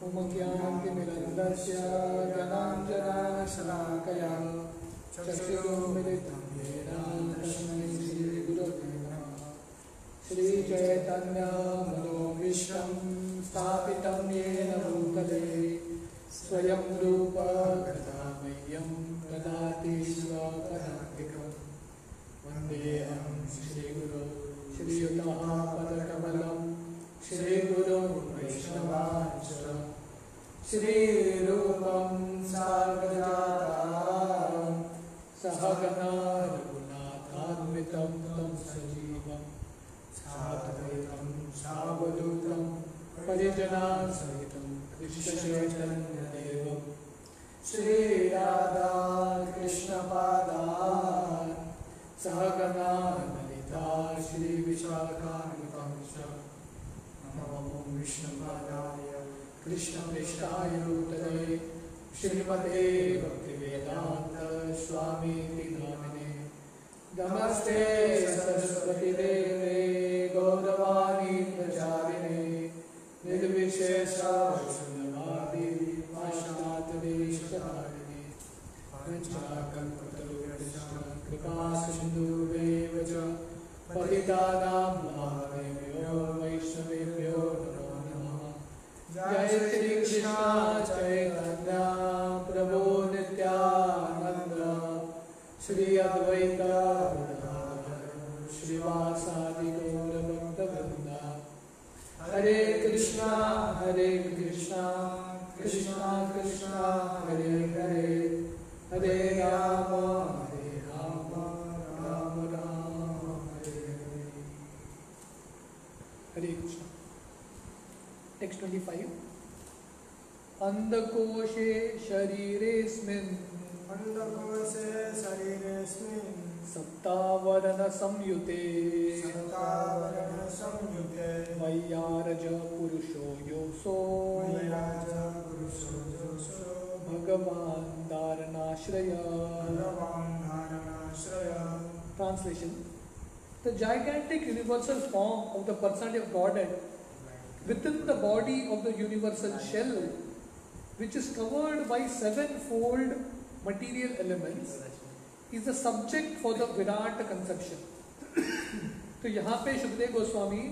उमज्ञानतिमिरन्दस्य ज्ञानाञ्जनशलाकया चक्षुरुन्मिलितं येन तस्मै श्रीगुरवे नमः। श्रीचैतन्यमनोभीष्टं स्थापितं येन भूतले स्वयं रूप गदामह्यं ददाति स्वपदान्तिकम्। वन्देऽहं श्रीगुरो श्रीयुतः पदकमलं श्रीगुरो वैष्णवांश्च श्रीरूपं साग्रजातं सहगना रघुनाथान्वितं तं सजीवं साद्वैतं सावधूतं परिजनासहितं कृष्णचैतन्यदेवं श्रीराधा कृष्णपादान् सहगना ललिता श्रीविशाखान्वितांश्च। नमो विष्णुपादाय कृष्णपृष्ठाय भूतले श्रीमते भक्तिवेदान्त स्वामीति नामिने। नमस्ते सरस्वती देवे गौरवाणी प्रचारिणे निर्विशेषा शून्यवादी पाश्चात्यदेशतारिणे। पंचाकल्पतरुभ्यश्च कृपासिन्धुभ्येव च पतितानां महादेव्यो वैष्णवेभ्यो नमो नमः। जय श्री कृष्ण चैतन्य प्रभु नित्यानंद श्री अद्वैत गदाधर श्रीवासादि गौर भक्तवृंद। हरे कृष्णा कृष्णा कृष्णा हरे हरे हरे राम राम राम हरे हरे। हरे कृष्ण। टेक्स्ट 25। अंधकोशे शरीरेऽस्मिन् सप्तावरण संयुते वैयारज पुरुषो योऽसो भगवान धारणाश्रय। Translation: The gigantic universal form of the personality of Godhead within the body of the universal shell, which is covered by sevenfold material elements, is the subject for the Virat conception. तो यहाँ पे शुभदेव गोस्वामी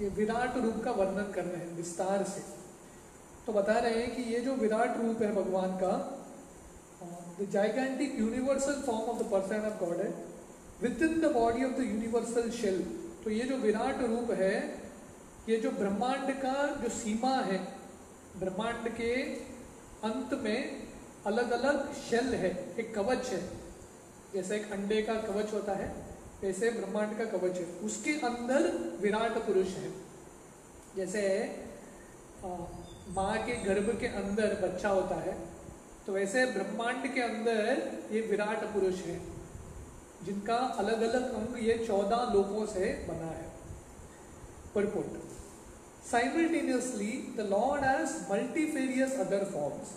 ये विराट रूप का वर्णन कर रहे हैं विस्तार से। तो बता रहे हैं कि ये जो विराट रूप है भगवान का, the gigantic universal form of the person of Godhead within the body of the universal shell, तो ये जो विराट रूप है, ये जो ब्रह्मांड का जो सीमा है, ब्रह्मांड के अंत में अलग अलग शेल है, एक कवच है। जैसे एक अंडे का कवच होता है, वैसे ब्रह्मांड का कवच है, उसके अंदर विराट पुरुष है। जैसे माँ के गर्भ के अंदर बच्चा होता है, तो वैसे ब्रह्मांड के अंदर ये विराट पुरुष है, जिनका अलग अलग अंग ये 14 लोकों से बना है। Purport: Simultaneously, the Lord has multifarious other forms,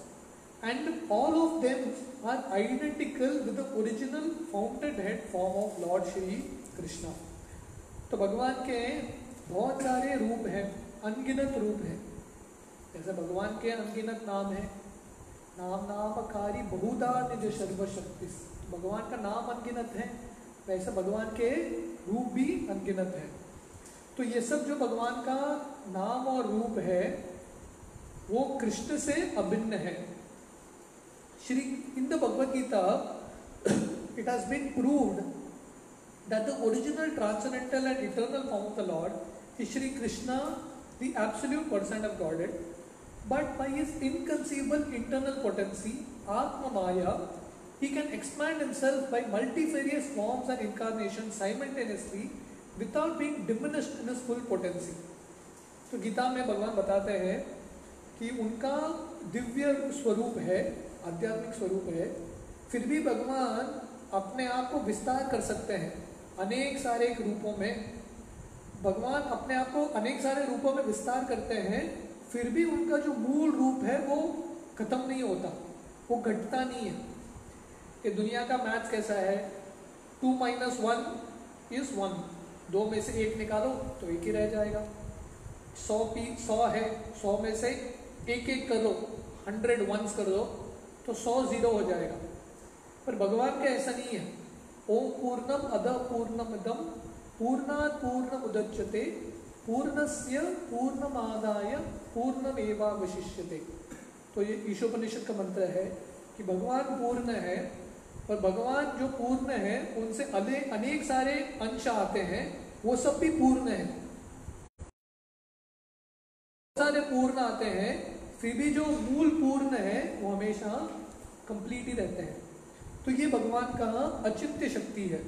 and all of them are identical with the original fountainhead form of Lord Shri Krishna. तो भगवान के बहुत सारे रूप हैं, अनगिनत रूप हैं। जैसे भगवान के अनगिनत नाम है, नाम नामकारी बहुधा निज सर्वशक्ति। भगवान का नाम अनगिनत है, वैसे भगवान के रूप भी अनगिनत है। तो ये सब जो भगवान का नाम और रूप है वो कृष्ण से अभिन्न है। Shri in the Bhagavad Gita it has been proved that the original transcendental and eternal form of the Lord is Shri Krishna, the absolute person of Godhead, but by his inconceivable internal potency, Atma Maya, he can expand himself by multifarious forms and incarnations simultaneously without being diminished in his full potency. तो गीता में भगवान बताते हैं कि उनका दिव्य स्वरूप है, आध्यात्मिक स्वरूप है, फिर भी भगवान अपने आप को विस्तार कर सकते हैं अनेक सारे रूपों में। भगवान अपने आप को अनेक सारे रूपों में विस्तार करते हैं, फिर भी उनका जो मूल रूप है वो खत्म नहीं होता, वो घटता नहीं है। कि दुनिया का मैथ्स कैसा है, 2 - 1 = 1, 2 में से 1 निकालो तो 1 ही रह जाएगा। 100 है, 100 में से एक एक कर दो, 100 वंस कर दो तो 100 जीरो हो जाएगा। पर भगवान का ऐसा नहीं है। ओम पूर्णम अद पूर्णमिदम पूर्णात् पूर्णमुदच्यते पूर्णस्य पूर्णमादाय पूर्णमेवावशिष्यते। तो ये ईशोपनिषद का मंत्र है कि भगवान पूर्ण है, और भगवान जो पूर्ण है उनसे अनेक सारे अंश आते हैं, वो सब भी पूर्ण है। सारे पूर्ण आते हैं, फिर भी जो मूल पूर्ण है वो हमेशा कंप्लीट ही रहते हैं। तो ये भगवान का अचिंत्य शक्ति है।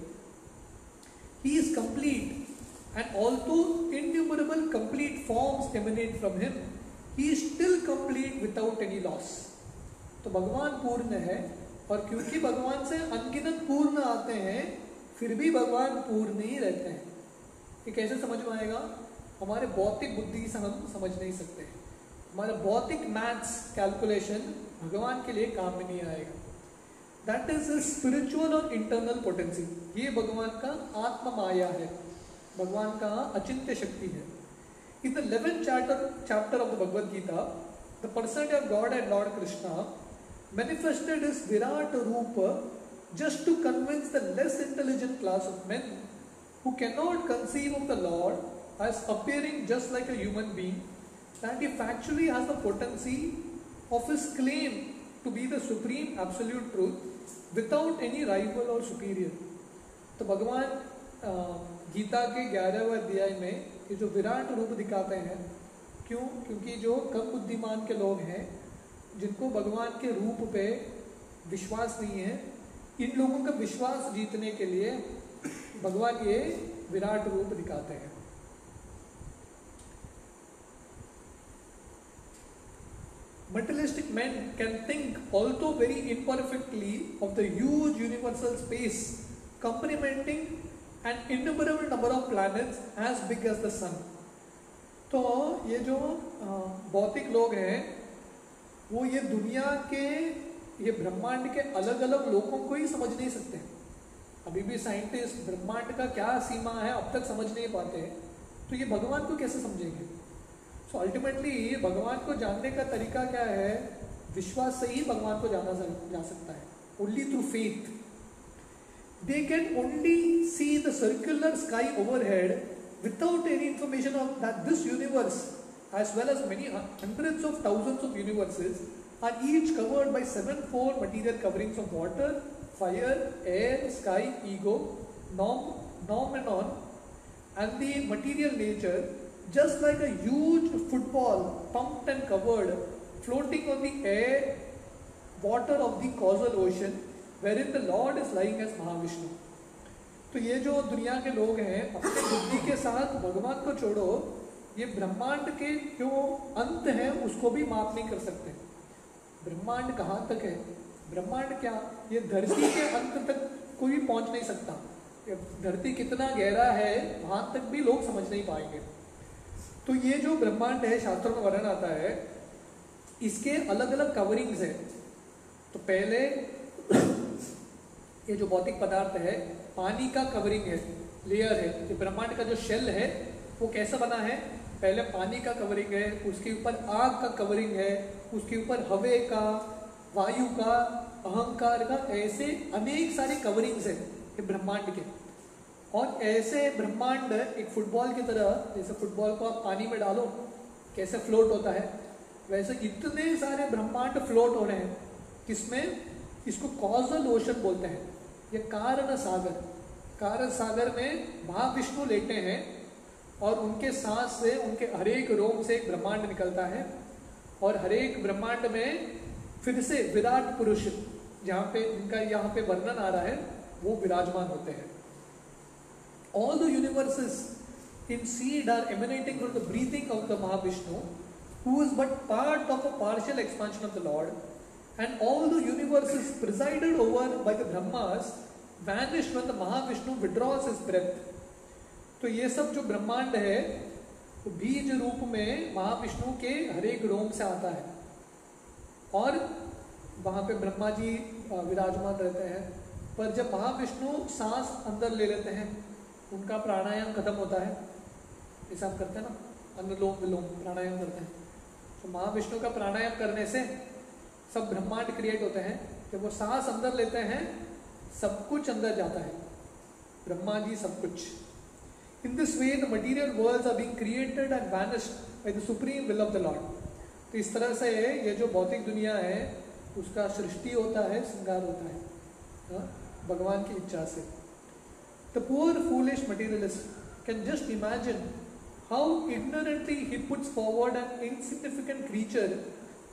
He is complete and also innumerable complete forms emanate from him, he is still complete without any loss. तो भगवान पूर्ण है, और क्योंकि भगवान से अनगिनत पूर्ण आते हैं, फिर भी भगवान पूर्ण ही रहते हैं। ये कैसे समझ में आएगा? हमारे भौतिक बुद्धि से हम समझ नहीं सकते। हमारा भौतिक मैथ्स कैलकुलेशन भगवान के लिए काम में नहीं आएगा। दैट इज स्पिरिचुअल और इंटरनल पोटेंसी। ये भगवान का आत्म माया है, भगवान का अचिंत्य शक्ति है। In the 11th chapter of the Bhagavad Gita, the personality of God and Lord Krishna manifested his Virat Rupa just to convince the less intelligent class of men who cannot conceive of the Lord as appearing just like a human being, that he factually has the potency of his claim to be the supreme absolute truth without any rival or superior. तो भगवान गीता के 11वें अध्याय में ये जो विराट रूप दिखाते हैं, क्योंकि जो कम बुद्धिमान के लोग हैं, जिनको भगवान के रूप पे विश्वास नहीं है, इन लोगों का विश्वास जीतने के लिए भगवान ये विराट रूप दिखाते हैं। Materialistic men can think, although very imperfectly, of the huge universal space comprising an innumerable number of planets as big as the sun. तो ये जो भौतिक लोग हैं, वो ये दुनिया के, ये ब्रह्मांड के अलग अलग लोगों को ही समझ नहीं सकते। अभी भी साइंटिस्ट ब्रह्मांड का क्या सीमा है अब तक समझ नहीं पाते, तो ये भगवान को कैसे समझेंगे? सो अल्टीमेटली भगवान को जानने का तरीका क्या है? विश्वास से ही भगवान को जाना जा सकता है, only through faith. They can only see the circular sky overhead without any information of that this universe as well as many hundreds of thousands of universes are each covered by 7-fold material coverings of water, fire, air, sky, ego, nomenon, and the material nature, just like a huge football pumped and covered, floating on the air, water of the causal ocean, wherein the Lord is lying as Mahavishnu. तो ये जो दुनिया के लोग हैं, अपने बुद्धि के साथ भगवान को छोड़ो, ये ब्रह्मांड के जो अंत है उसको भी माप नहीं कर सकते। ब्रह्मांड कहाँ तक है? ब्रह्मांड क्या, ये धरती के अंत तक कोई पहुंच नहीं सकता। ये धरती कितना गहरा है वहां तक भी लोग समझ नहीं पाएंगे। तो ये जो ब्रह्मांड है, शास्त्रों में वर्णन आता है, इसके अलग अलग कवरिंग्स है। तो पहले ये जो भौतिक पदार्थ है, पानी का कवरिंग है, लेयर है। ये ब्रह्मांड का जो शेल है वो कैसा बना है? पहले पानी का कवरिंग है, उसके ऊपर आग का कवरिंग है, उसके ऊपर हवे का, वायु का, अहंकार का, ऐसे अनेक सारे कवरिंग्स हैं ये ब्रह्मांड के। और ऐसे ब्रह्मांड एक फुटबॉल की तरह, जैसे फुटबॉल को आप पानी में डालो कैसे फ्लोट होता है, वैसे इतने सारे ब्रह्मांड फ्लोट हो रहे हैं। किसमें? इसको कॉजल ओशन बोलते हैं, ये कारण सागर। कारण सागर में महाविष्णु लेटे हैं और उनके सांस से, उनके हरेक रोम से एक ब्रह्मांड निकलता है, और हरेक ब्रह्मांड में फिर से विराट पुरुष, जहाँ पे इनका यहाँ पे वर्णन आ रहा है, वो विराजमान होते हैं। All the universes in seed are emanating from the breathing of the Mahavishnu, who is but part of a partial expansion of the Lord, and all the universes presided over by the Brahmas vanish when the Mahavishnu withdraws his breath. तो ये सब जो ब्रह्मांड है वो बीज रूप में महाविष्णु के हरेक रोम से आता है, और वहाँ पे ब्रह्मा जी विराजमान रहते हैं। पर जब महाविष्णु सांस अंदर ले लेते हैं, उनका प्राणायाम खत्म होता है, ऐसा हम करते हैं ना, अनुलोम विलोम प्राणायाम करते हैं। तो महाविष्णु का प्राणायाम करने से सब ब्रह्मांड क्रिएट होते हैं। जब वो सांस अंदर लेते हैं सब कुछ अंदर जाता है, ब्रह्मा जी सब कुछ। In this way the material worlds are being created and vanished by the supreme will of the lord. तो इस तरह से ये जो भौतिक दुनिया है उसका सृष्टि होता है, श्रृंगार होता है, हाँ? भगवान की इच्छा से। The poor foolish materialist can just imagine how ignorantly he puts forward N insignificant creature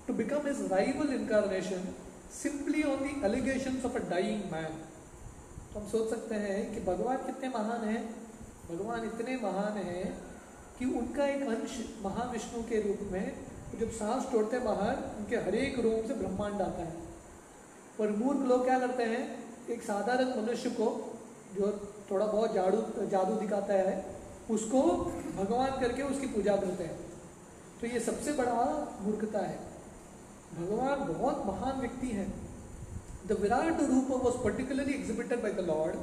to become his rival incarnation simply on the allegations of a dying man। तो हम सोच सकते हैं कि भगवान कितने महान हैं। भगवान इतने महान हैं कि उनका एक अंश महाविष्णु के रूप में जब सांस छोड़ते बाहर उनके हर एक रूप से ब्रह्मांड आता है। और मूर्ख लोग क्या करते हैं, एक साधारण मनुष्य को जो थोड़ा बहुत जादू दिखाता है उसको भगवान करके उसकी पूजा करते हैं। तो ये सबसे बड़ा मूर्खता है। भगवान बहुत महान व्यक्ति हैं। The virat rupa was particularly exhibited by the lord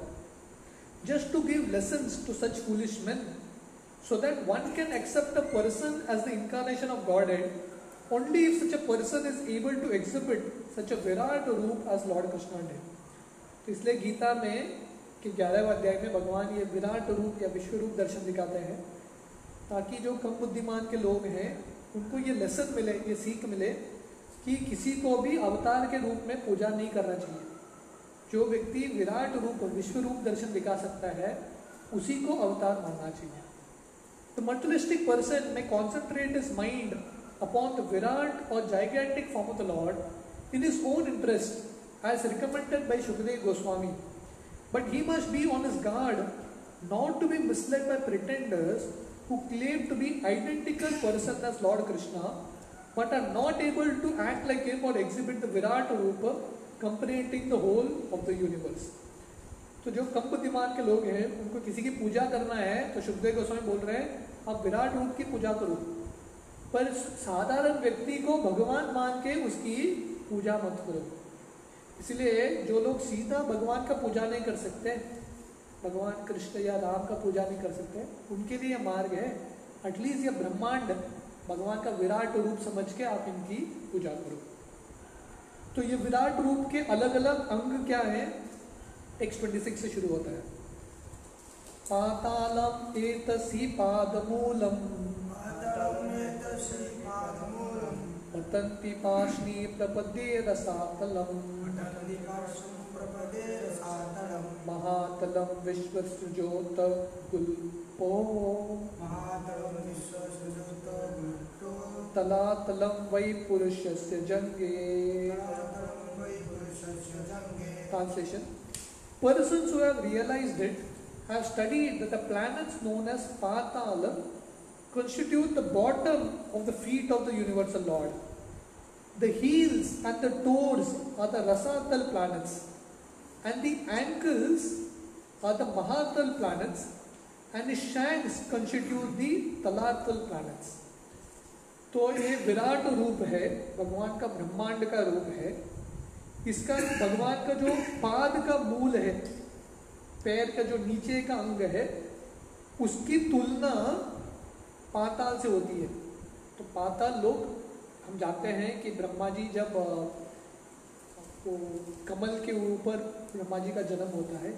just to give lessons to such foolish men so that one can accept a person as the incarnation of Godhead only if such a person is able to exhibit such a virat roop as Lord Krishna did। तो इसलिए गीता में कि 11वें अध्याय में भगवान ये विराट रूप या विश्व रूप दर्शन दिखाते हैं ताकि जो कम बुद्धिमान के लोग हैं उनको ये लेसन मिले, ये सीख मिले कि किसी को भी अवतार के रूप में पूजा नहीं करना चाहिए। जो व्यक्ति विराट रूप विश्व रूप दर्शन दिखा सकता है उसी को अवतार मानना चाहिए। The materialistic person may concentrate his mind upon the virat or gigantic form of the Lord in his own interest, as recommended by Shukadeva Goswami. But he must be on his guard not to be misled by pretenders who claim to be identical person as Lord Krishna, but are not able to act like him or exhibit the virat rupa comprehending the whole of the universe। तो जो कम बुद्धिमान के लोग हैं उनको किसी की पूजा करना है तो शुभदेव गोस्वामी बोल रहे हैं आप विराट रूप की पूजा करो, पर साधारण व्यक्ति को भगवान मान के उसकी पूजा मत करो। इसलिए जो लोग सीधा भगवान का पूजा नहीं कर सकते, भगवान कृष्ण या राम का पूजा नहीं कर सकते, उनके लिए मार्ग है एटलीस्ट ये ब्रह्मांड भगवान का विराट रूप समझ के आप इनकी पूजा करो। तो ये विराट रूप के अलग अलग अंग क्या है, 126 से शुरू होता है। पातालम एतसी पादमूलम पतन्ति पार्ष्णी प्रपदे रसातलम महातलम विश्वसृजोत गुल्पो तलातलम वै पुरुषस्य जंगे। Translation: Persons who have realized it have studied that the planets known as Patala constitute the bottom of the feet of the universal Lord. The heels and the toes are the Rasatal planets, and the ankles are the Mahatal planets, and the shanks constitute the Talatal planets। तो ये विराट रूप है, भगवान का ब्रह्मांड का रूप है। इसका भगवान का जो पाद का मूल है, पैर का जो नीचे का अंग है, उसकी तुलना पाताल से होती है। तो पाताल लोग हम जानते हैं कि ब्रह्मा जी जब वो कमल के ऊपर ब्रह्मा जी का जन्म होता है,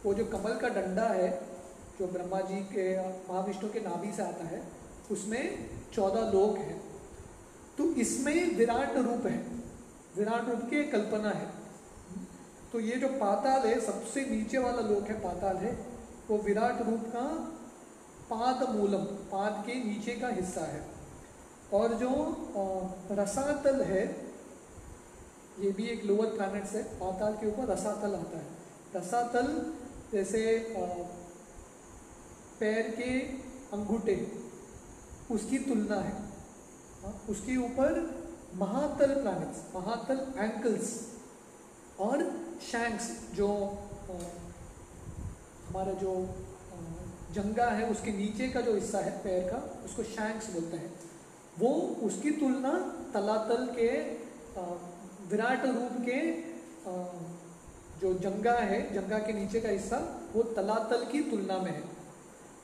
वो जो कमल का डंडा है जो ब्रह्मा जी के महाविष्णु के नाभि से आता है उसमें 14 लोक हैं। तो इसमें विराट रूप है, विराट रूप की कल्पना है। तो ये जो पाताल है, सबसे नीचे वाला लोक है पाताल है, वो विराट रूप का पाद मूलम, पाद के नीचे का हिस्सा है। और जो रसातल है ये भी एक लोअर प्लैनेट्स है, पाताल के ऊपर रसातल आता है। रसातल जैसे पैर के अंगूठे उसकी तुलना है, उसके ऊपर महातल प्लैनेट्स, महातल एंकल्स और शैंक्स जो हमारा जो जंगा है उसके नीचे का जो हिस्सा है पैर का उसको शैंक्स बोलते हैं। वो उसकी तुलना तलातल के विराट रूप के जो जंगा है, जंगा के नीचे का हिस्सा वो तलातल की तुलना में है।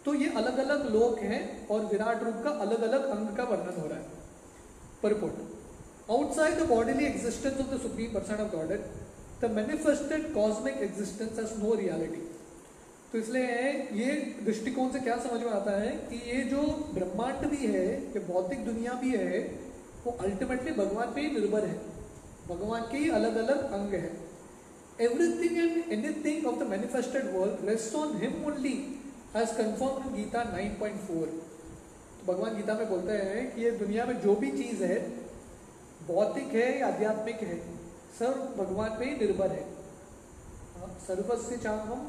तो ये अलग अलग लोक हैं और विराट रूप का अलग अलग अंग का वर्णन हो रहा है. Purport. Outside the bodily existence of the Supreme Person of Godhead, the manifested cosmic existence has no reality. तो इसलिए ये दृष्टिकोण से क्या समझ में आता है कि ये जो ब्रह्मांड भी है, ये भौतिक दुनिया भी है, वो अल्टीमेटली भगवान पे ही निर्भर है. भगवान के ही अलग अलग अंग है. Everything and anything of the manifested world rests on him only, as confirmed in Gita 9.4. तो भगवान गीता में बोलते हैं कि ये दुनिया में जो भी चीज़ है, भौतिक है या आध्यात्मिक है, सब भगवान पे ही निर्भर है. सर्वस्य चाहम,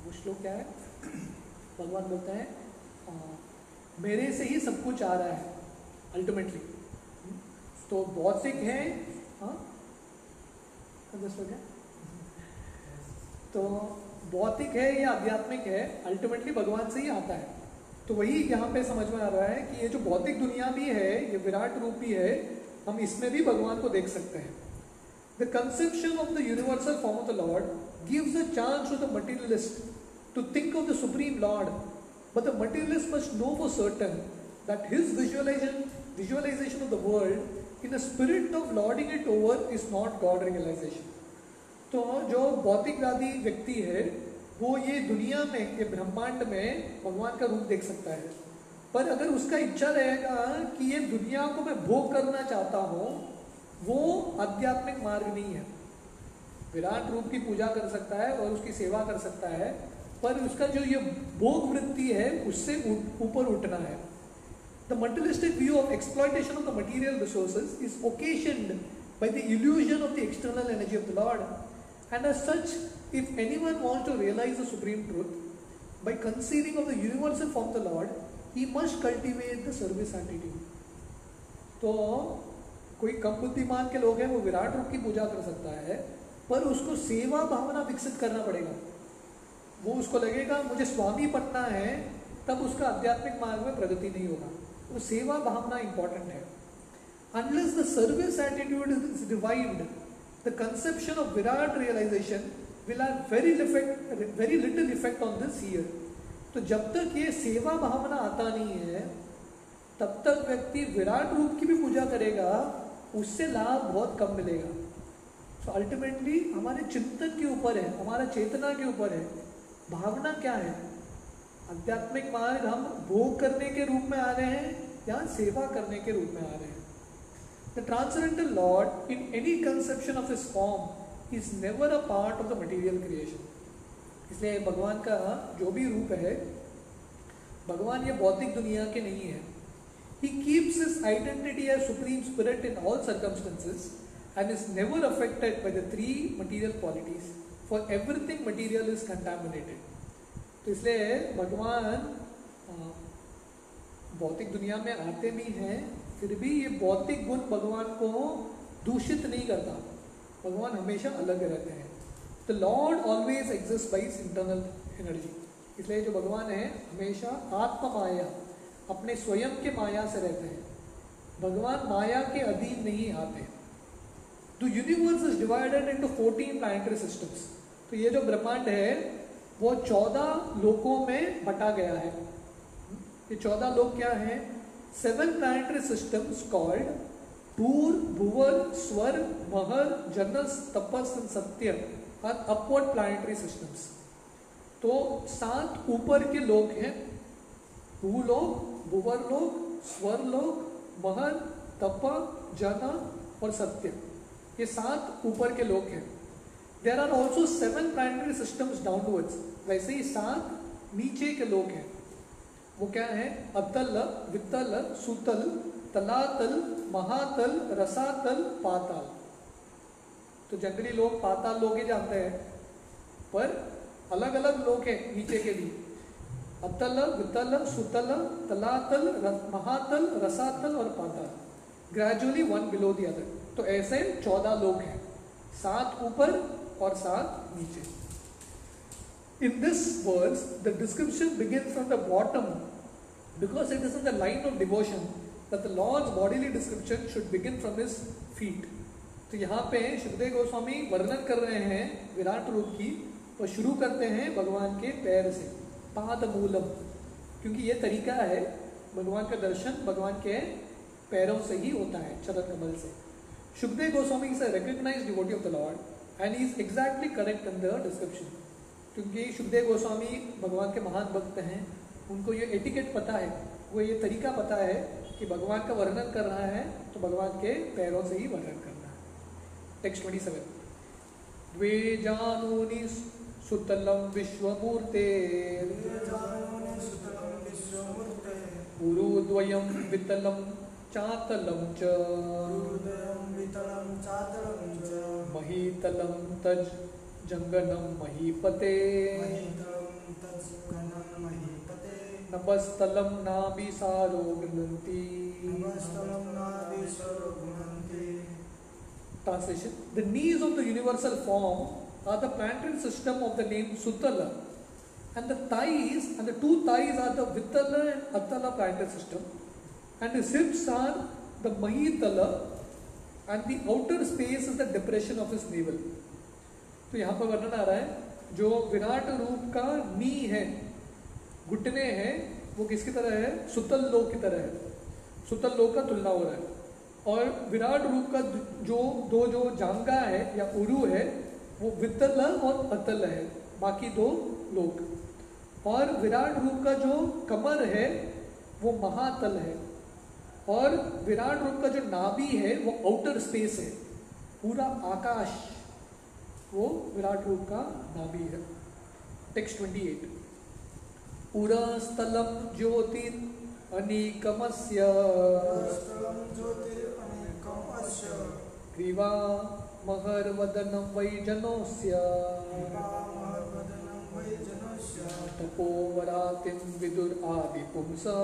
वो श्लोक क्या है? भगवान बोलते हैं मेरे से ही सब कुछ आ रहा है अल्टीमेटली. तो भौतिक है, श्लोक है, तो भौतिक है या आध्यात्मिक है, अल्टीमेटली भगवान से ही आता है. तो वही यहाँ पे समझ में आ रहा है कि ये जो भौतिक दुनिया भी है, ये विराट रूप भी है, हम इसमें भी भगवान को देख सकते हैं. The conception of the universal form of the Lord gives a chance to the materialist to think of the Supreme Lord, but the materialist must know for certain that his visualization of the world in a spirit of lording it over is not God realization. तो जो भौतिकवादी व्यक्ति है, वो ये दुनिया में, ये ब्रह्मांड में भगवान का रूप देख सकता है, पर अगर उसका इच्छा रहेगा कि ये दुनिया को मैं भोग करना चाहता हूँ, वो आध्यात्मिक मार्ग नहीं है. विराट रूप की पूजा कर सकता है और उसकी सेवा कर सकता है, पर उसका जो ये भोग वृत्ति है, उससे ऊपर उठना है. The materialistic view of exploitation of the material resources is occasioned by the illusion of the external energy of the Lord, and as such, if anyone wants to realize the supreme truth by conceiving of the universal form of the Lord, he must cultivate the service attitude. तो कोई कम बुद्धिमान के लोग हैं, वो विराट रूप की पूजा कर सकता है, पर उसको सेवा भावना विकसित करना पड़ेगा. वो उसको लगेगा मुझे स्वामी बनना है, तब उसका आध्यात्मिक मार्ग में प्रगति नहीं होगा. वो सेवा भावना इंपॉर्टेंट है. Unless the service attitude is revived, the conception of Virat realization will have very little effect on the seer. तो जब तक ये सेवा भावना आता नहीं है, तब तक व्यक्ति विराट रूप की भी पूजा करेगा, उससे लाभ बहुत कम मिलेगा. तो अल्टीमेटली हमारे चिंतन के ऊपर है, हमारा चेतना के ऊपर है, भावना क्या है. आध्यात्मिक मार्ग हम भोग करने के रूप में आ रहे हैं या सेवा करने के रूप में आ रहे हैं. The transcendental Lord in any conception of his form is never a part of the material creation. इसलिए भगवान का जो भी रूप है, भगवान ये भौतिक दुनिया के नहीं है. He keeps his identity as supreme spirit in all circumstances and is never affected by the three material qualities, for everything material is contaminated. तो इसलिए भगवान भौतिक दुनिया में आते भी हैं, फिर भी ये भौतिक गुण भगवान को दूषित नहीं करता. भगवान हमेशा अलग रहते हैं. The Lord always exists by his internal energy. इसलिए जो भगवान है हमेशा आत्मा माया, अपने स्वयं के माया से रहते हैं. भगवान माया के अधीन नहीं आते. The universe is divided into 14 planetary systems. तो ये जो ब्रह्मांड है वो 14 लोकों में बटा गया है. ये 14 लोक क्या हैं? 7 planetary systems called Bhur, Bhuvar, Swar, Mahar, Janas, Tapas and Satya are upward planetary systems. तो 7 ऊपर के लोक हैं, भूलोक, भुवर लोक, स्वर लोक, महर, तप, जन और सत्य. ये 7 ऊपर के लोक हैं. There are also 7 planetary systems downwards. वैसे ही 7 नीचे के लोक हैं. वो क्या है? अतल, वितल, सुतल, तलातल, महातल, रसातल, पाताल. तो जनरली लोग पाताल लोग ही जानते हैं, पर अलग अलग लोग हैं नीचे के लिए. अतल, वितल, सुतल, तलातल, महातल, रसातल और Patala. Gradually one below the other. तो ऐसे 14 लोग हैं, 7 ऊपर और 7 नीचे. In this verse, the description begins from the bottom because it is in the line of devotion that the Lord's bodily description should begin from his feet. तो यहाँ पे शुकदेव गोस्वामी वर्णन कर रहे हैं विराट रूप की, और शुरू करते हैं भगवान के पैर से. पाद मूलम, क्योंकि ये तरीका है भगवान का दर्शन भगवान के पैरों से ही होता है, चरण कमल से. Shukdev Goswami is a recognized devotee of the Lord and he is exactly correct in the description. क्योंकि शुकदेव गोस्वामी भगवान के महान भक्त हैं, उनको ये एटिकेट पता है, वो ये तरीका पता है कि भगवान का वर्णन कर रहा है तो भगवान के पैरों से ही वर्णन करना है. टेक्स्ट 27. द्वे जानूनि सुतलम विश्वमूर्ते उरुद्वयं वितलं चातलं च महीतलं तज जंगनं महीपते नभस्तलं नाभिसारो गृह्णन्ति. Translation: The knees of the universal form are the planetary system of the name Sutala, and the thighs and the two thighs are the Vitala and Atala planetary system, and his hips are the Mahitala, and the outer space is the depression of his navel. तो यहाँ पर वर्णन आ रहा है जो विराट रूप का नी है, घुटने हैं, वो किसकी तरह है? सुतल लोक की तरह है. सुतल लोक का तुलना हो रहा है. और विराट रूप का जो जांगा है या उरु है वो वितल और अतल है, बाकी दो लोक. और विराट रूप का जो कमर है वो महातल है, और विराट रूप का जो नाभि है वो आउटर स्पेस है, पूरा आकाश वो विराट रूप का नाभि है. टेक्स्ट 28. उरस्थलम ज्योतिर अनिकमस्य ग्रीवा महर्वदनं वैजनोस्य तपोवरातिं विदुर आदि पुंसा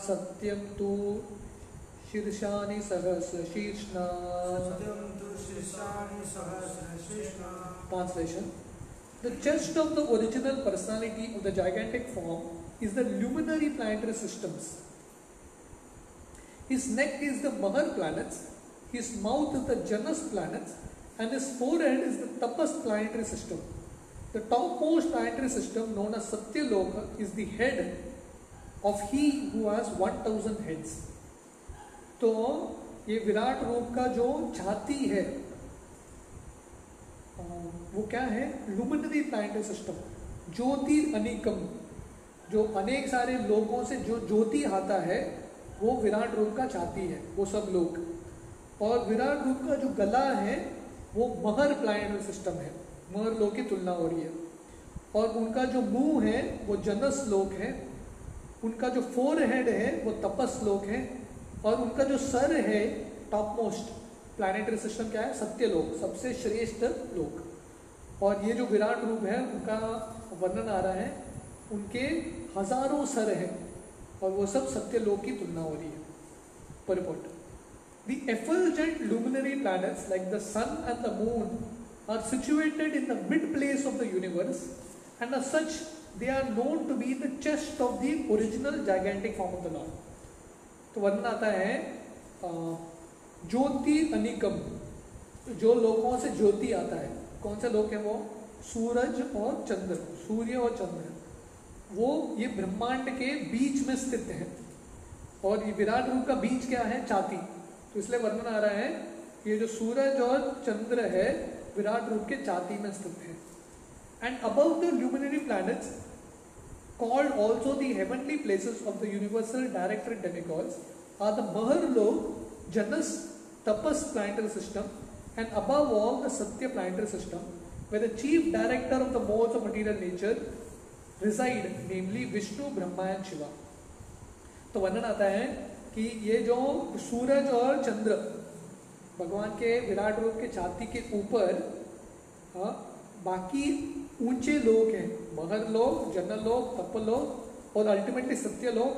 सत्यं तु शीर्षाणि सहस्र शीर्षाणि. Translation: The chest of the original personality of the gigantic form is the luminary planetary systems. His neck is the Mahar planets, his mouth is the Janus planets, and his forehead is the Tapas planetary system. The topmost planetary system, known as Satyaloka, is the head of he who has 1000 heads. तो ये विराट रूप का जो छाती है वो क्या है? लुमिनरी प्लैनेटरी सिस्टम. ज्योतिर अनिकम, जो अनेक सारे लोगों से जो ज्योति आता है वो विराट रूप का छाती है, वो सब लोग. और विराट रूप का जो गला है वो महर प्लैनेटरी सिस्टम है, महर लोक की तुलना हो रही है. और उनका जो मुंह है वो जनस लोक है, उनका जो फोर हेड है वो तपस लोक है, और उनका जो सर है टॉप मोस्ट प्लैनेटरी सिस्टम क्या है? सत्यलोक, सबसे श्रेष्ठ लोक. और ये जो विराट रूप है उनका वर्णन आ रहा है, उनके हजारों सर हैं और वो सब सत्यलोक की तुलना हो रही है. Purport: The effulgent luminary planets like the sun and the moon are situated in the mid place of the universe, and as such they are known to be the chest of the original gigantic form of the Lord. तो वर्णन आता है ज्योति अनिकम, जो लोकों से ज्योति आता है. कौन से लोक है वो? सूरज और चंद्र, सूर्य और चंद्र, वो ये ब्रह्मांड के बीच में स्थित है. और ये विराट रूप का बीच क्या है? छाती. तो इसलिए वर्णन आ रहा है ये जो सूरज और चंद्र है विराट रूप के छाती में स्थित है. And above the luminary planets called also the heavenly places of the universal directorate demigods are the Maharlok, Janus, Tapas planetary system, and above all the Satya planetary system, where the chief director of the modes of material nature reside, namely Vishnu, Brahma and Shiva. तो वर्णन आता है कि ये जो सूरज और चंद्र भगवान के विराट रूप के छाती के ऊपर बाकी ऊंचे लोक हैं, महर लोक, जनल लोक, तपलोक और अल्टीमेटली सत्य लोक.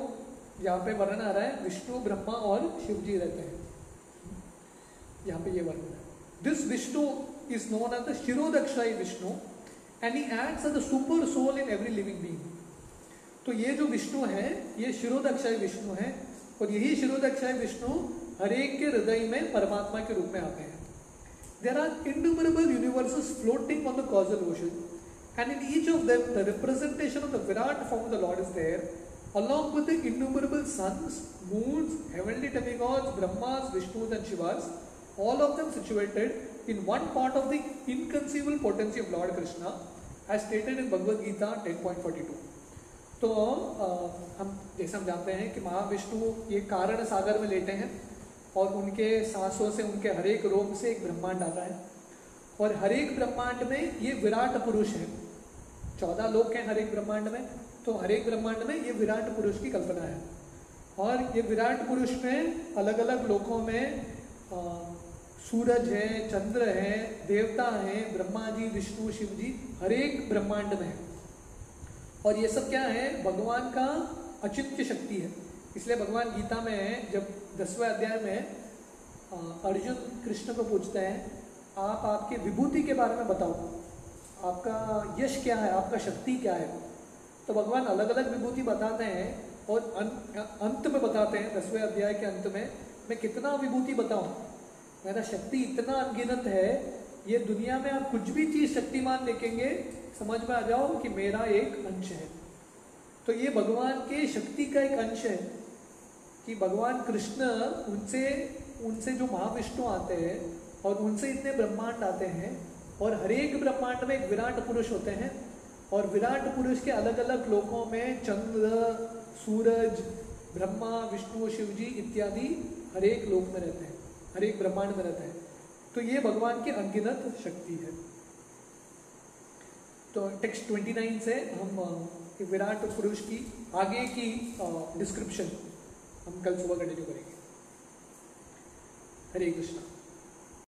यहाँ पे वर्णन आ रहा है विष्णु, ब्रह्मा और शिव जी रहते हैं. यहाँ पे ये वर्णन है. This Vishnu is known as the Kshirodakshayi Vishnu and he acts as the super soul in every living being. तो ये जो विष्णु है ये शिरोदक्षाई विष्णु है, और यही शिरोदक्षाई विष्णु हर एक के हृदय में परमात्मा के रूप में आते हैं. There are innumerable universes floating on the causal ocean, And in each of them, the representation of the Virat form of the Lord is there, along with the innumerable suns, moons, heavenly demigods, Brahmas, Vishnus and Shivas, all of them situated in one part of the inconceivable potency of Lord Krishna, as stated in Bhagavad Gita 10.42. तो हम जैसे हम जानते हैं कि महाविष्णु ये कारण सागर में लेटे हैं और उनके सांसों से, उनके हर एक रोम से एक ब्रह्मांड आता है, और हर एक ब्रह्मांड में ये विराट पुरुष है। 14 लोक हैं हर एक ब्रह्मांड में, तो हर एक ब्रह्मांड में ये विराट पुरुष की कल्पना है। और ये विराट पुरुष में अलग अलग लोकों में सूरज है, चंद्र है, देवता है, ब्रह्मा जी, विष्णु, शिव जी, हर एक ब्रह्मांड में है। और ये सब क्या है? भगवान का अचिंत्य शक्ति है। इसलिए भगवान गीता में जब 10वें अध्याय में अर्जुन कृष्ण को पूछते हैं, आप आपके विभूति के बारे में बताओ, आपका यश क्या है, आपका शक्ति क्या है। तो भगवान अलग अलग विभूति बताते हैं और अंत में बताते हैं, 10वें अध्याय के अंत में, मैं कितना विभूति बताऊं, मेरा शक्ति इतना अनगिनत है, ये दुनिया में आप कुछ भी चीज शक्तिमान देखेंगे, समझ में आ जाओ कि मेरा एक अंश है। तो ये भगवान के शक्ति का एक अंश है कि भगवान कृष्ण उनसे जो महाविष्णु आते हैं और उनसे इतने ब्रह्मांड आते हैं, और हर एक ब्रह्मांड में एक विराट पुरुष होते हैं, और विराट पुरुष के अलग अलग लोकों में चंद्र, सूरज, ब्रह्मा, विष्णु, शिव जी इत्यादि हर एक लोक में रहते हैं, हर एक ब्रह्मांड में रहते हैं। तो ये भगवान की अनगिनत शक्ति है। तो टेक्स्ट 29 से हम विराट पुरुष की आगे की डिस्क्रिप्शन हम कल सुबह कंटिन्यू करेंगे। हरे कृष्णा।